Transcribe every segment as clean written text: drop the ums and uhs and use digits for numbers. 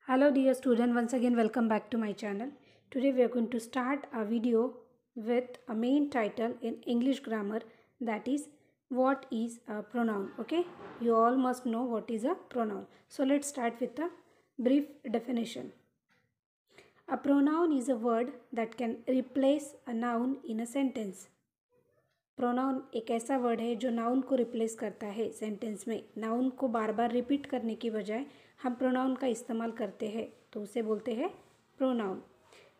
Hello dear student, once again welcome back to my channel. Today we are going to start a video with a main title in English grammar, that is what is a pronoun. Okay, you all must know what is a pronoun. So let's start with a brief definition. A pronoun is a word that can replace a noun in a sentence. Pronoun एक ऐसा word है जो noun को replace करता है sentence में. Noun को बार बार repeat करने की बजाय हम प्रोनाउन का इस्तेमाल करते हैं तो उसे बोलते हैं pronoun.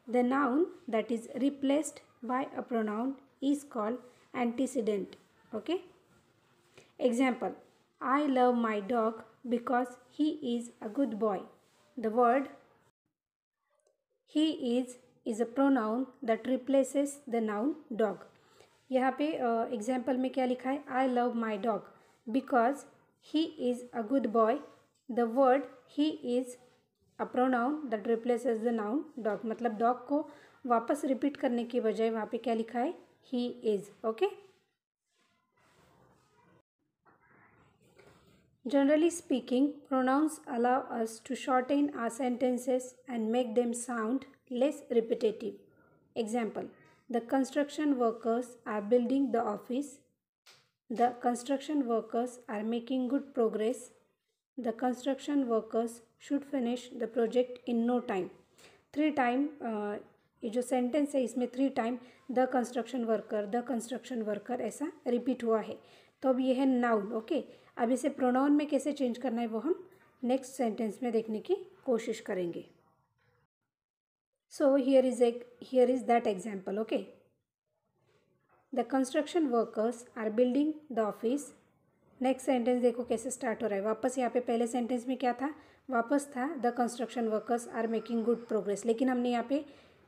The noun that is replaced by a pronoun is called antecedent. Okay, example, I love my dog because he is a good boy. The word he is a pronoun that replaces the noun dog. यहाँ पे example में क्या लिखा है? I love my dog because he is a good boy. The word he is a pronoun that replaces the noun dog. मतलब dog को वापस repeat करने की बजाय वहाँ पे क्या लिखा है? He is. Okay, generally speaking pronouns allow us to shorten our sentences and make them sound less repetitive. Example, the construction workers are building the office. The construction workers are making good progress. The construction workers should finish the project in no time. 3 time ये जो sentence है इसमें 3 time the construction worker ऐसा repeat हुआ है. तो अब ये है नाउन. ओके, अब इसे प्रोनाउन में कैसे चेंज करना है वो हम नेक्स्ट सेंटेंस में देखने की कोशिश करेंगे. So here is that example. Okay, the construction workers are building the office. Next sentence देखो कैसे स्टार्ट हो रहा है. वापस यहाँ पे पहले सेंटेंस में क्या था? वापस था the construction workers are making good progress. लेकिन हमने यहाँ पे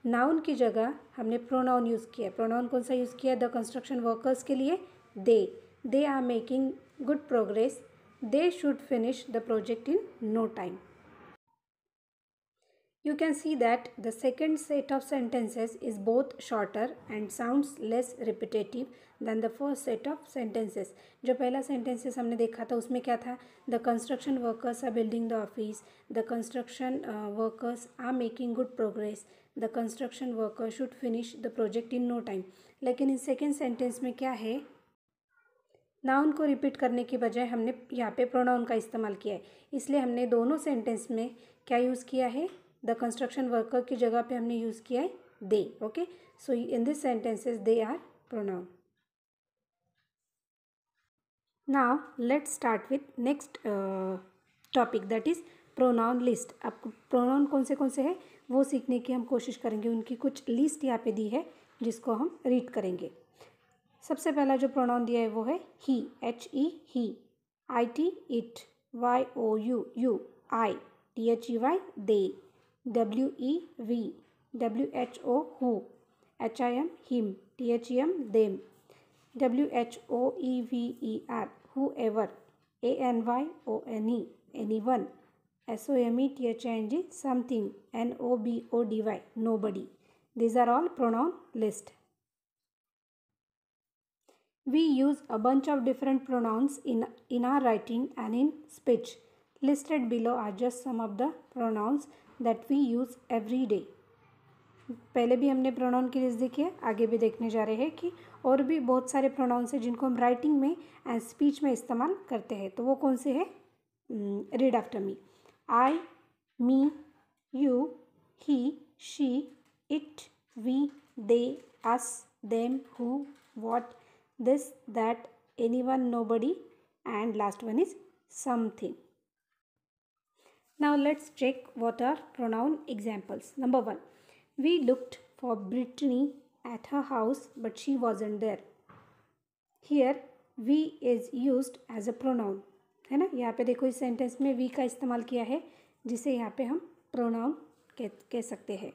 नाउन की जगह हमने प्रोनाउन यूज़ किया. प्रोनाउन कौन सा यूज़ किया? द कंस्ट्रक्शन वर्कर्स के लिए they are making good progress. They should finish the project in no time. You can see that the second set of sentences is both shorter and sounds less repetitive than the first set of sentences. जो पहला sentences हमने देखा था उसमें क्या था? The construction workers are building the office. The construction workers are making good progress. The construction worker should finish the project in no time. लेकिन इस second sentence में क्या है? नाउन को रिपीट करने की बजाय हमने यहाँ पे प्रोनाउन का इस्तेमाल किया है. इसलिए हमने दोनों सेंटेंस में क्या यूज़ किया है? द कंस्ट्रक्शन वर्कर की जगह पे हमने यूज़ किया है they. Okay, so in this sentences they are pronoun. Now let's start with next topic that is pronoun list. अब प्रोनाउन कौन से हैं वो सीखने की हम कोशिश करेंगे. उनकी कुछ लिस्ट यहाँ पे दी है जिसको हम रीड करेंगे. सबसे पहला जो प्रोनाउन दिया है वो है ही. ही. IT it. YOU I. THEY they. WEV WHO who. HIM him. THEM them. WHOEVER whoever. ANYONE anyone. SOMETHING something. NOBODY nobody. These are all pronoun list. We use a bunch of different pronouns in our writing and in speech. Listed below are just some of the pronouns that we use every day. पहले भी हमने pronoun की list देखी है, आगे भी देखने जा रहे हैं कि और भी बहुत सारे प्रोनाउंस हैं जिनको हम राइटिंग में एंड स्पीच में इस्तेमाल करते हैं. तो वो कौन से हैं? Read after me. I, me, you, he, she, it, we, they, us, them, who, what, this, that, anyone, nobody, and last one is something. Now let's check what are pronoun examples. Number 1, we looked for Brittany at her house but she wasn't there. Here we is used as a pronoun है ना. यहाँ पे देखो इस sentence में we का इस्तेमाल किया है जिसे यहाँ पे हम pronoun कह सकते हैं.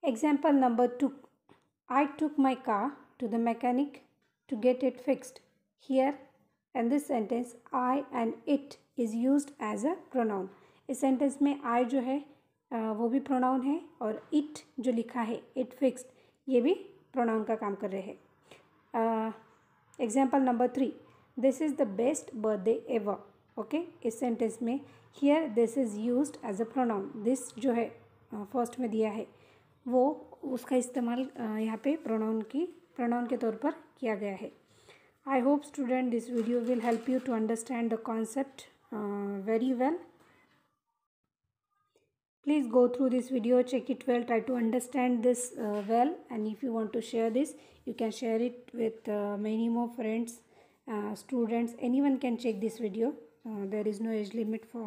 Example number 2, I took my car to the mechanic to get it fixed. Here in this sentence I and it is used as a pronoun. इस sentence में I जो है वो भी pronoun है और it जो लिखा है it fixed ये भी pronoun का काम कर रहे हैं. Example number 3, this is the best birthday ever. Okay, इस sentence में here this is used as a pronoun. This जो है फर्स्ट में दिया है वो उसका इस्तेमाल यहाँ पे प्रोनाउन के तौर पर किया गया है. I hope student this video will help you to understand the concept very well. Please go through this video, check it well, try to understand this well, and if you want to share this, you can share it with many more friends, students, anyone can check this video. There is no age limit for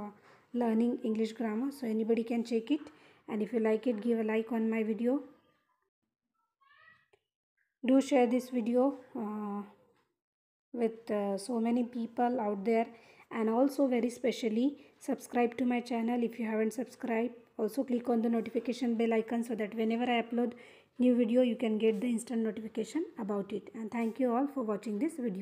learning English grammar, so anybody can check it. And if you like it, give a like on my video. Do share this video with so many people out there, and also very specially subscribe to my channel if you haven't subscribed. Also click on the notification bell icon so that whenever I upload new video you can get the instant notification about it. And thank you all for watching this video.